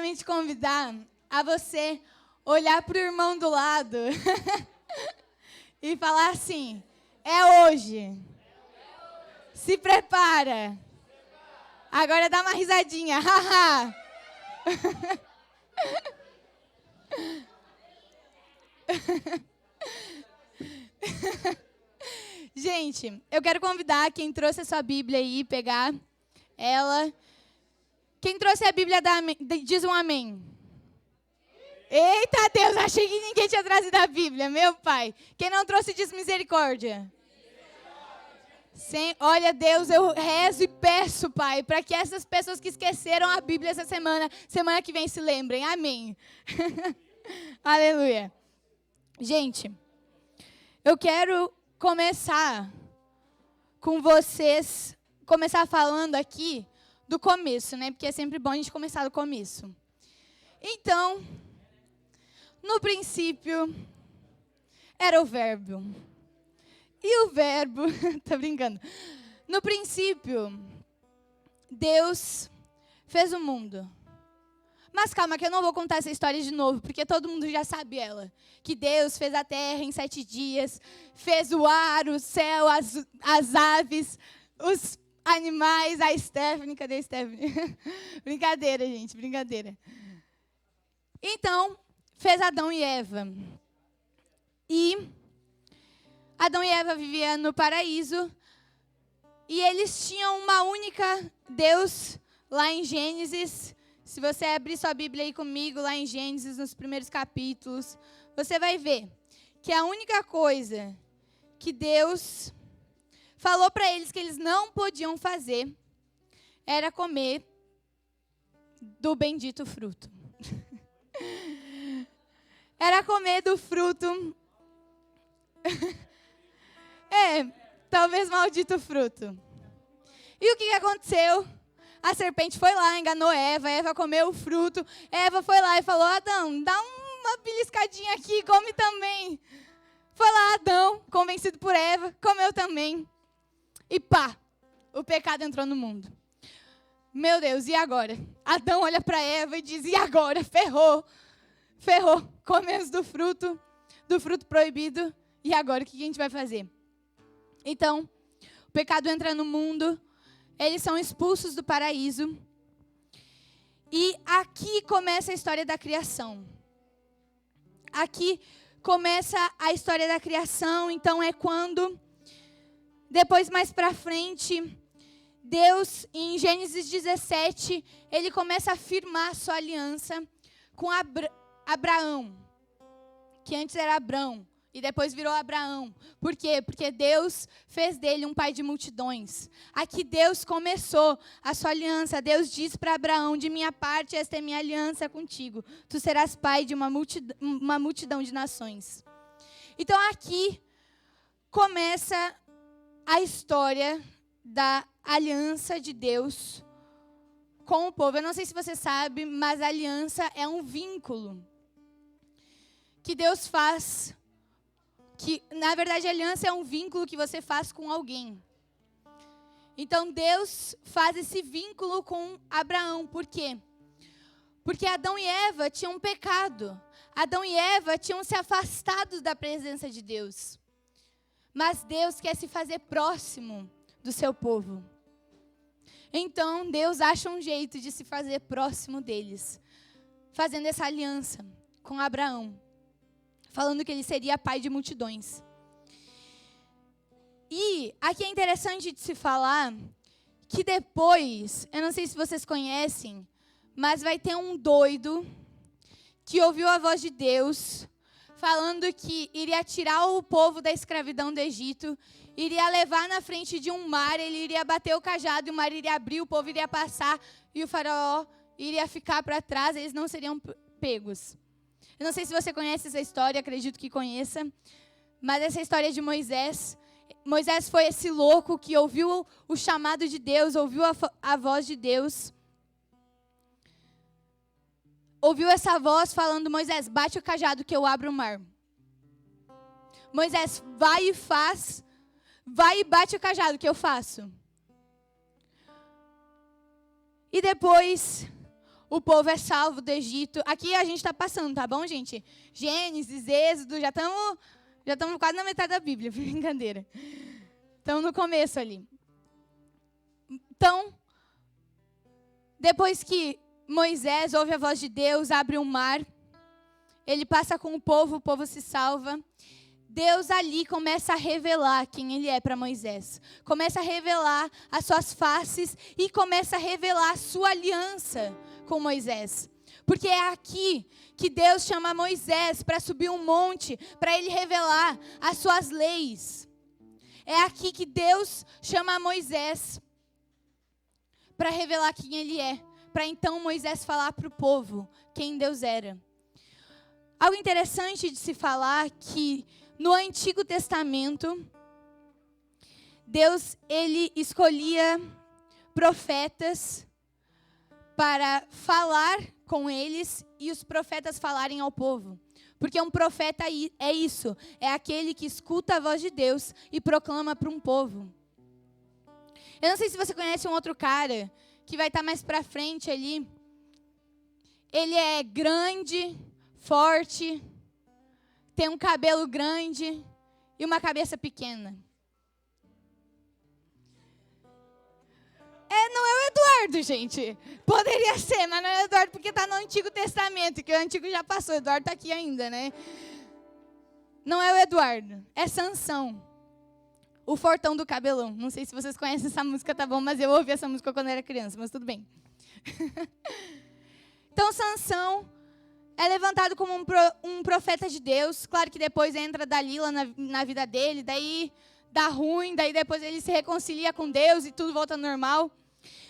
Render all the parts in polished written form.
também te convidar a você olhar para o irmão do lado e falar assim: é hoje. Se prepara. Agora dá uma risadinha. Haha. Gente, eu quero convidar quem trouxe a sua Bíblia aí, pegar ela. Quem trouxe a Bíblia, diz um amém. Eita Deus, achei que ninguém tinha trazido a Bíblia, meu pai. Quem não trouxe, diz misericórdia. Olha, Deus, eu rezo e peço, Pai, para que essas pessoas que esqueceram a Bíblia essa semana que vem se lembrem. Amém. Aleluia. Gente, eu quero começar com vocês, começar falando aqui do começo, né? Porque é sempre bom a gente começar do começo. Então, no princípio, era o Verbo. E o Verbo, tô brincando. No princípio, Deus fez o mundo. Mas calma, que eu não vou contar essa história de novo, porque todo mundo já sabe ela. Que Deus fez a terra em 7 dias, fez o ar, o céu, as aves, os animais, a Stephanie, cadê a Stephanie? Brincadeira, gente, brincadeira. Então, fez Adão e Eva. E Adão e Eva viviam no paraíso. E eles tinham uma única Deus lá em Gênesis. Se você abrir sua Bíblia aí comigo, lá em Gênesis, nos primeiros capítulos, você vai ver que a única coisa que Deus falou para eles que eles não podiam fazer era comer do bendito fruto. Era comer do fruto. Talvez maldito fruto. E o que aconteceu? A serpente foi lá, enganou Eva. Eva comeu o fruto. Eva foi lá e falou: Adão, dá uma beliscadinha aqui, come também. Foi lá Adão, convencido por Eva, comeu também. E pá, o pecado entrou no mundo. Meu Deus, e agora? Adão olha para Eva e diz: e agora? Ferrou. Ferrou. Comemos do fruto proibido. E agora, o que a gente vai fazer? Então, o pecado entra no mundo. Eles são expulsos do paraíso. E aqui começa a história da criação. Aqui começa a história da criação. Então, é quando, depois mais para frente, Deus, em Gênesis 17, ele começa a firmar sua aliança com Abraão, que antes era Abrão. E depois virou Abraão. Por quê? Porque Deus fez dele um pai de multidões. Aqui Deus começou a sua aliança. Deus diz para Abraão: de minha parte, esta é minha aliança contigo. Tu serás pai de uma multidão de nações. Então aqui começa a história da aliança de Deus com o povo. Eu não sei se você sabe, mas a aliança é um vínculo que Deus faz. Que, na verdade, a aliança é um vínculo que você faz com alguém. Então, Deus faz esse vínculo com Abraão. Por quê? Porque Adão e Eva tinham um pecado. Adão e Eva tinham se afastado da presença de Deus. Mas Deus quer se fazer próximo do seu povo. Então, Deus acha um jeito de se fazer próximo deles, fazendo essa aliança com Abraão, falando que ele seria pai de multidões. E aqui é interessante de se falar que depois, eu não sei se vocês conhecem, mas vai ter um doido que ouviu a voz de Deus falando que iria tirar o povo da escravidão do Egito, iria levar na frente de um mar, ele iria bater o cajado e o mar iria abrir, o povo iria passar e o faraó iria ficar para trás, eles não seriam pegos. Eu não sei se você conhece essa história, acredito que conheça, mas essa história de Moisés. Moisés foi esse louco que ouviu o chamado de Deus, ouviu a voz de Deus. Ouviu essa voz falando: Moisés, bate o cajado que eu abro o mar. Moisés, vai e faz, vai e bate o cajado que eu faço. E depois, o povo é salvo do Egito. Aqui a gente está passando, tá bom, gente? Gênesis, Êxodo, já estamos quase na metade da Bíblia, brincadeira. Estamos no começo ali. Então, depois que Moisés ouve a voz de Deus, abre um mar, ele passa com o povo se salva. Deus ali começa a revelar quem ele é para Moisés. Começa a revelar as suas faces e começa a revelar a sua aliança com Moisés. Porque é aqui que Deus chama Moisés para subir um monte, para ele revelar as suas leis. É aqui que Deus chama Moisés para revelar quem ele é. Para então Moisés falar para o povo quem Deus era. Algo interessante de se falar que no Antigo Testamento, Deus, ele escolhia profetas para falar com eles e os profetas falarem ao povo. Porque um profeta é isso, é aquele que escuta a voz de Deus e proclama para um povo. Eu não sei se você conhece um outro cara que vai estar mais para frente ali. Ele é grande, forte, tem um cabelo grande e uma cabeça pequena. Não é o Eduardo, gente. Poderia ser, mas não é o Eduardo porque está no Antigo Testamento, que o Antigo já passou. O Eduardo está aqui ainda, né? Não é o Eduardo, é Sansão. O fortão do cabelão. Não sei se vocês conhecem essa música, tá bom? Mas eu ouvi essa música quando era criança, mas tudo bem. Então, Sansão é levantado como um profeta de Deus. Claro que depois entra Dalila na vida dele, daí dá ruim, daí depois ele se reconcilia com Deus e tudo volta ao normal.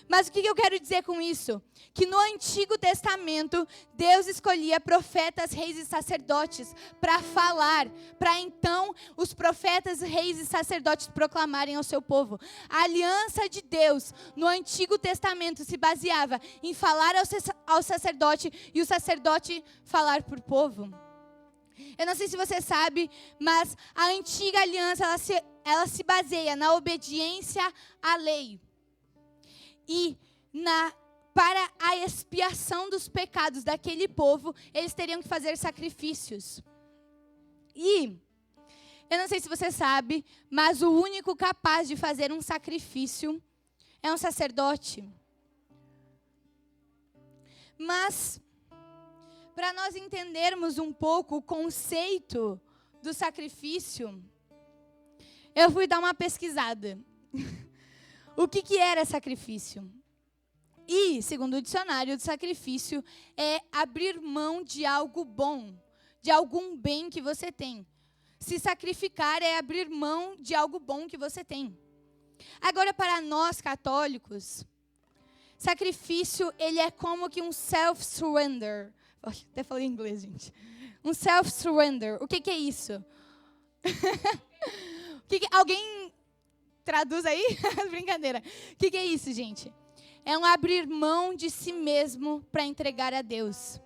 Mas o que eu quero dizer com isso? Que no Antigo Testamento, Deus escolhia profetas, reis e sacerdotes para falar, para então os profetas, reis e sacerdotes proclamarem ao seu povo. A aliança de Deus no Antigo Testamento se baseava em falar ao sacerdote e o sacerdote falar para o povo. Eu não sei se você sabe, mas a antiga aliança ela se baseia na obediência à lei. E para a expiação dos pecados daquele povo, eles teriam que fazer sacrifícios. E, eu não sei se você sabe, mas o único capaz de fazer um sacrifício é um sacerdote. Mas, para nós entendermos um pouco o conceito do sacrifício, eu fui dar uma pesquisada. O que era sacrifício? E, segundo o dicionário, o sacrifício é abrir mão de algo bom, de algum bem que você tem. Se sacrificar é abrir mão de algo bom que você tem. Agora, para nós católicos, sacrifício, ele é como que um self-surrender. Até falei em inglês, gente. Um self-surrender. O que é isso? Alguém traduz aí? Brincadeira. O que é isso, gente? É um abrir mão de si mesmo para entregar a Deus.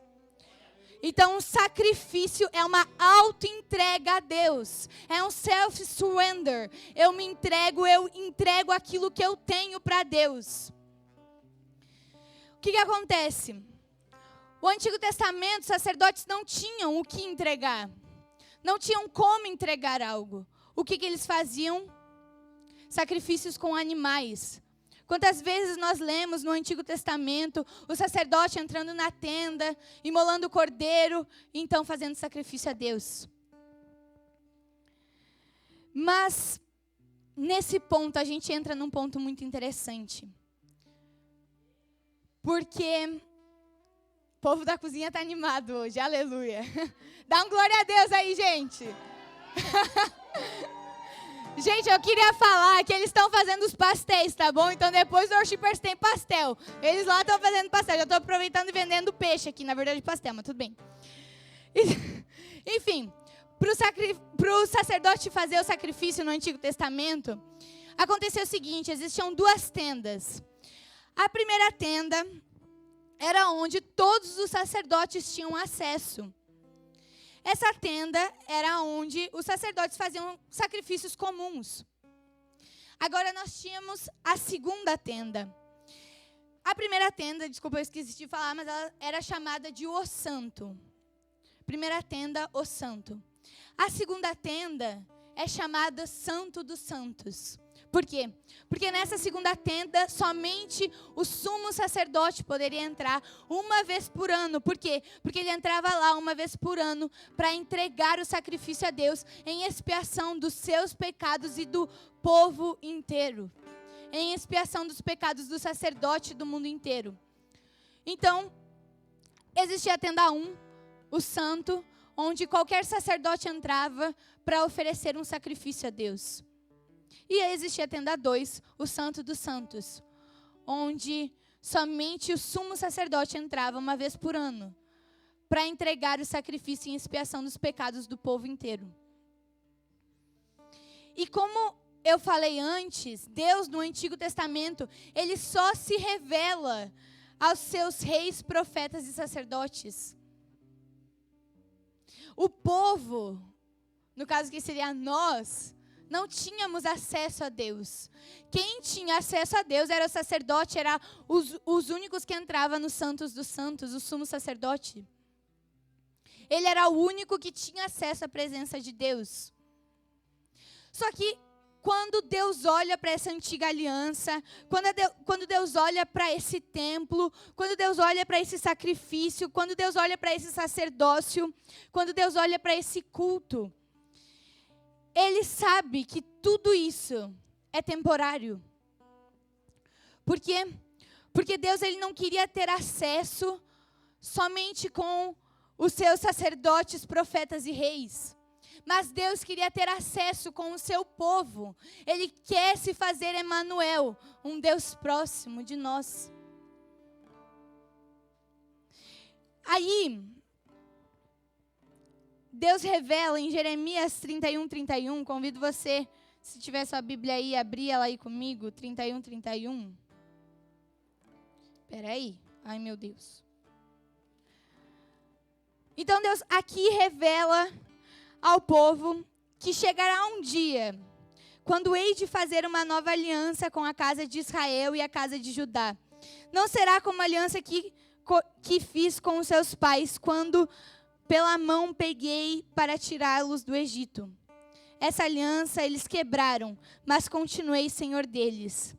Então, o sacrifício é uma auto-entrega a Deus. É um self-surrender. Eu entrego aquilo que eu tenho para Deus. O que acontece? O Antigo Testamento, os sacerdotes não tinham o que entregar. Não tinham como entregar algo. O que eles faziam? Sacrifícios com animais. Quantas vezes nós lemos no Antigo Testamento o sacerdote entrando na tenda, imolando o cordeiro, e então fazendo sacrifício a Deus. Mas, nesse ponto, a gente entra num ponto muito interessante. Porque o povo da cozinha está animado hoje, aleluia. Dá um glória a Deus aí, gente. Gente, eu queria falar que eles estão fazendo os pastéis, tá bom? Então depois do worshipers tem pastel. Eles lá estão fazendo pastel. Já estou aproveitando e vendendo peixe aqui, na verdade pastel, mas tudo bem. Enfim, para o sacerdote fazer o sacrifício no Antigo Testamento, aconteceu o seguinte, existiam duas tendas. A primeira tenda era onde todos os sacerdotes tinham acesso. Essa tenda era onde os sacerdotes faziam sacrifícios comuns. Agora nós tínhamos a segunda tenda. A primeira tenda, desculpa, eu esqueci de falar, mas ela era chamada de O Santo. Primeira tenda, O Santo. A segunda tenda é chamada Santo dos Santos. Por quê? Porque nessa segunda tenda, somente o sumo sacerdote poderia entrar uma vez por ano. Por quê? Porque ele entrava lá uma vez por ano para entregar o sacrifício a Deus em expiação dos seus pecados e do povo inteiro. Em expiação dos pecados do sacerdote do mundo inteiro. Então, existia a tenda 1, o santo, onde qualquer sacerdote entrava para oferecer um sacrifício a Deus. E existia a tenda 2, o Santo dos Santos, onde somente o sumo sacerdote entrava uma vez por ano para entregar o sacrifício em expiação dos pecados do povo inteiro. E como eu falei antes, Deus no Antigo Testamento, ele só se revela aos seus reis, profetas e sacerdotes. O povo, no caso que seria nós, não tínhamos acesso a Deus. Quem tinha acesso a Deus era o sacerdote, era os únicos que entravam nos Santos dos Santos, o sumo sacerdote. Ele era o único que tinha acesso à presença de Deus. Só que quando Deus olha para essa antiga aliança, quando Deus olha para esse templo, quando Deus olha para esse sacrifício, quando Deus olha para esse sacerdócio, quando Deus olha para esse culto, Ele sabe que tudo isso é temporário. Por quê? Porque Deus ele não queria ter acesso somente com os seus sacerdotes, profetas e reis. Mas Deus queria ter acesso com o seu povo. Ele quer se fazer Emanuel, um Deus próximo de nós. Aí, Deus revela em Jeremias 31:31, convido você, se tiver sua Bíblia aí, abrir ela aí comigo, 31:31. Espera aí, ai meu Deus. Então Deus aqui revela ao povo que chegará um dia, quando hei de fazer uma nova aliança com a casa de Israel e a casa de Judá. Não será como a aliança que fiz com os seus pais, quando pela mão peguei para tirá-los do Egito. Essa aliança eles quebraram, mas continuei senhor deles.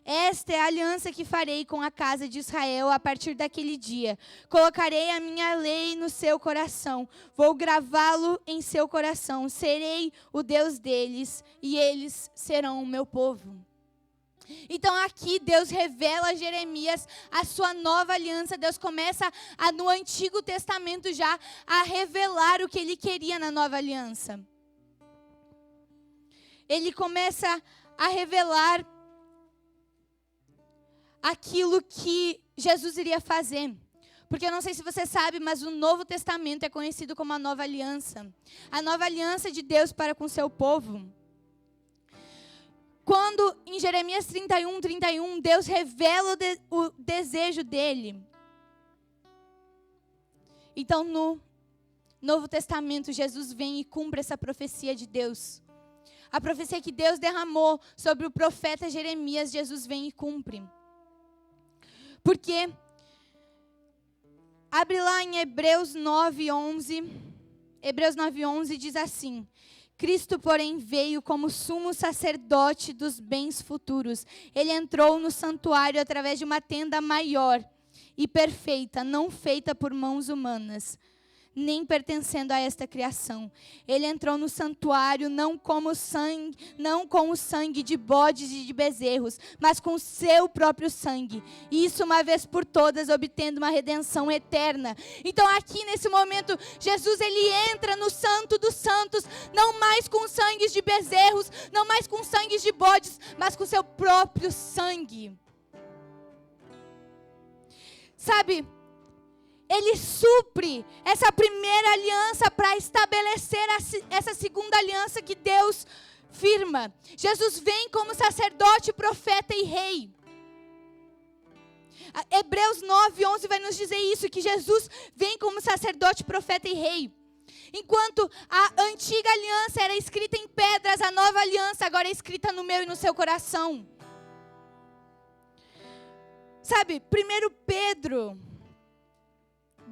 Esta é a aliança que farei com a casa de Israel a partir daquele dia. Colocarei a minha lei no seu coração. Vou gravá-lo em seu coração. Serei o Deus deles e eles serão o meu povo. Então aqui Deus revela a Jeremias a sua nova aliança. Deus começa no Antigo Testamento já a revelar o que ele queria na nova aliança. Ele começa a revelar aquilo que Jesus iria fazer. Porque eu não sei se você sabe, mas o Novo Testamento é conhecido como a nova aliança. A nova aliança de Deus para com o seu povo. Quando em Jeremias 31:31, Deus revela o desejo dele. Então no Novo Testamento, Jesus vem e cumpre essa profecia de Deus. A profecia que Deus derramou sobre o profeta Jeremias, Jesus vem e cumpre. Porque, abre lá em Hebreus 9:11, Hebreus 9:11 diz assim: Cristo, porém, veio como sumo sacerdote dos bens futuros. Ele entrou no santuário através de uma tenda maior e perfeita, não feita por mãos humanas, nem pertencendo a esta criação. Ele entrou no santuário não com o sangue de bodes e de bezerros, mas com o seu próprio sangue. Isso uma vez por todas, obtendo uma redenção eterna. Então aqui nesse momento, Jesus ele entra no Santo dos Santos, não mais com sangues de bezerros, não mais com sangues de bodes, mas com o seu próprio sangue. Sabe? Ele supre essa primeira aliança para estabelecer essa segunda aliança que Deus firma. Jesus vem como sacerdote, profeta e rei. Hebreus 9:11 vai nos dizer isso, que Jesus vem como sacerdote, profeta e rei. Enquanto a antiga aliança era escrita em pedras, a nova aliança agora é escrita no meu e no seu coração. Sabe, 1 Pedro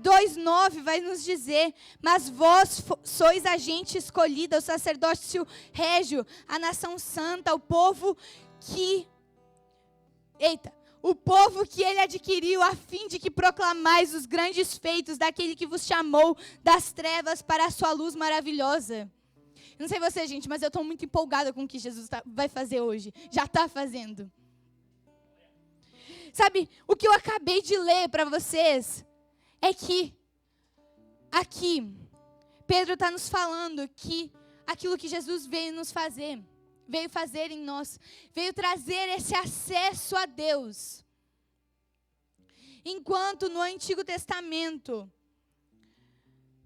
2,9 vai nos dizer: mas vós sois a gente escolhida, o sacerdócio régio, a nação santa, o povo que ele adquiriu, a fim de que proclamais os grandes feitos daquele que vos chamou das trevas para a sua luz maravilhosa. Não sei você, gente, mas eu estou muito empolgada com o que Jesus vai fazer hoje. Já está fazendo. Sabe, o que eu acabei de ler para vocês é que aqui Pedro está nos falando que aquilo que Jesus veio fazer em nós, veio trazer esse acesso a Deus. Enquanto no Antigo Testamento,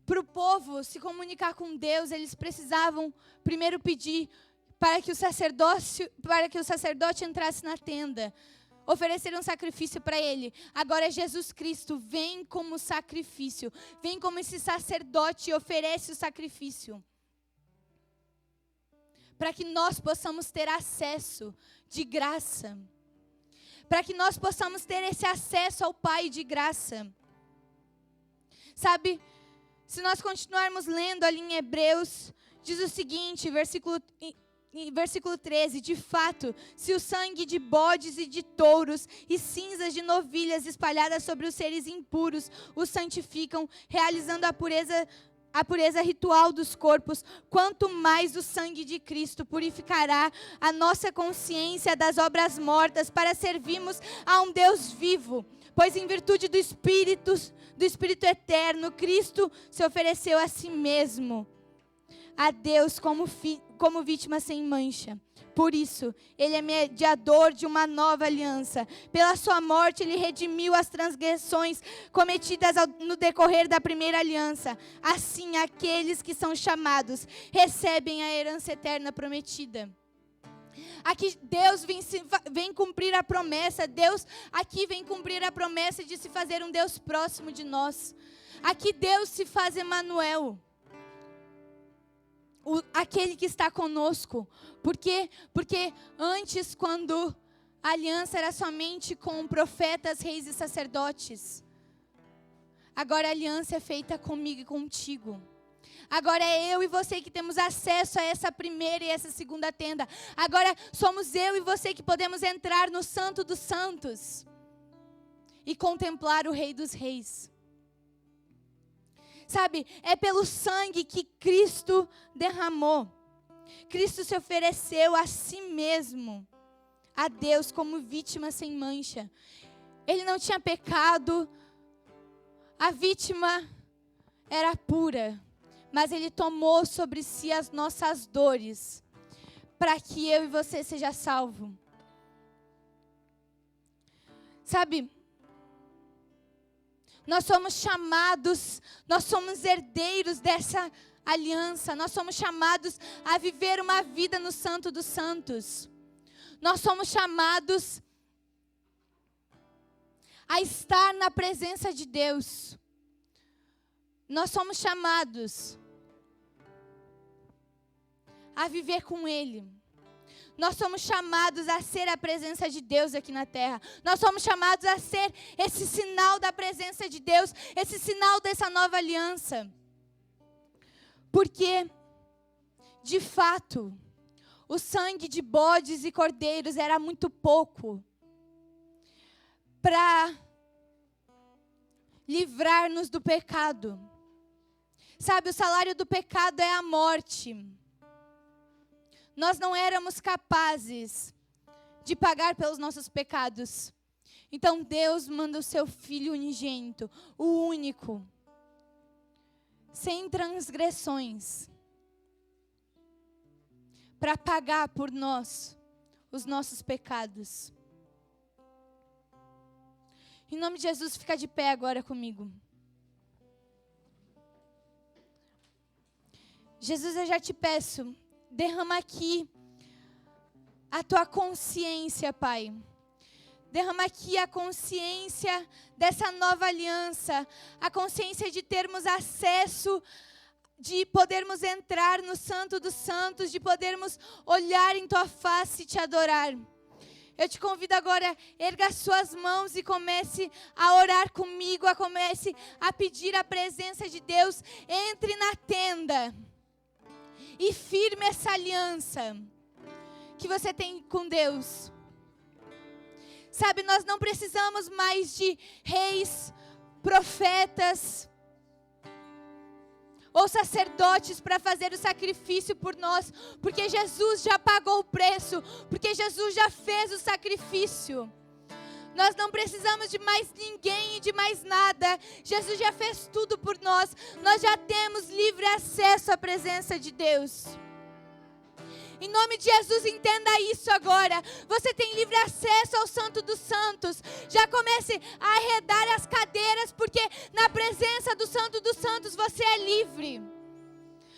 para o povo se comunicar com Deus, eles precisavam primeiro pedir para que o sacerdote entrasse na tenda, oferecer um sacrifício para ele. Agora Jesus Cristo vem como sacrifício, vem como esse sacerdote e oferece o sacrifício, para que nós possamos ter acesso de graça, para que nós possamos ter esse acesso ao Pai de graça. Sabe, se nós continuarmos lendo ali em Hebreus, diz o seguinte, versículo 13: de fato, se o sangue de bodes e de touros e cinzas de novilhas espalhadas sobre os seres impuros os santificam, realizando a pureza ritual dos corpos, quanto mais o sangue de Cristo purificará a nossa consciência das obras mortas, para servirmos a um Deus vivo. Pois em virtude do Espírito eterno, Cristo se ofereceu a si mesmo a Deus como vítima sem mancha. Por isso, ele é mediador de uma nova aliança. Pela sua morte, ele redimiu as transgressões cometidas no decorrer da primeira aliança. Assim, aqueles que são chamados recebem a herança eterna prometida. Aqui Deus vem cumprir a promessa. Deus aqui vem cumprir a promessa de se fazer um Deus próximo de nós. Aqui Deus se faz Emanuel, aquele que está conosco. Por quê? Porque antes, quando a aliança era somente com profetas, reis e sacerdotes, agora a aliança é feita comigo e contigo. Agora é eu e você que temos acesso a essa primeira e essa segunda tenda. Agora somos eu e você que podemos entrar no Santo dos Santos e contemplar o Rei dos Reis. Sabe, é pelo sangue que Cristo derramou. Cristo se ofereceu a si mesmo, a Deus, como vítima sem mancha. Ele não tinha pecado, a vítima era pura, mas ele tomou sobre si as nossas dores, para que eu e você seja salvo. Sabe, nós somos chamados, nós somos herdeiros dessa aliança. Nós somos chamados a viver uma vida no Santo dos Santos. Nós somos chamados a estar na presença de Deus. Nós somos chamados a viver com Ele. Nós somos chamados a ser a presença de Deus aqui na terra. Nós somos chamados a ser esse sinal da presença de Deus, esse sinal dessa nova aliança. Porque, de fato, o sangue de bodes e cordeiros era muito pouco para livrar-nos do pecado. Sabe, o salário do pecado é a morte. Nós não éramos capazes de pagar pelos nossos pecados. Então Deus manda o seu Filho unigênito, o único, sem transgressões, para pagar por nós os nossos pecados. Em nome de Jesus, fica de pé agora comigo. Jesus, eu já te peço, derrama aqui a tua consciência, Pai. Derrama aqui a consciência dessa nova aliança, a consciência de termos acesso, de podermos entrar no Santo dos Santos, de podermos olhar em tua face e te adorar. Eu te convido agora, erga as suas mãos e comece a orar comigo, comece a pedir a presença de Deus. Entre na tenda e firme essa aliança que você tem com Deus. Sabe, nós não precisamos mais de reis, profetas ou sacerdotes para fazer o sacrifício por nós, porque Jesus já pagou o preço, porque Jesus já fez o sacrifício. Nós não precisamos de mais ninguém e de mais nada. Jesus já fez tudo por nós. Nós já temos livre acesso à presença de Deus. Em nome de Jesus, entenda isso agora. Você tem livre acesso ao Santo dos Santos. Já comece a arredar as cadeiras, porque na presença do Santo dos Santos você é livre.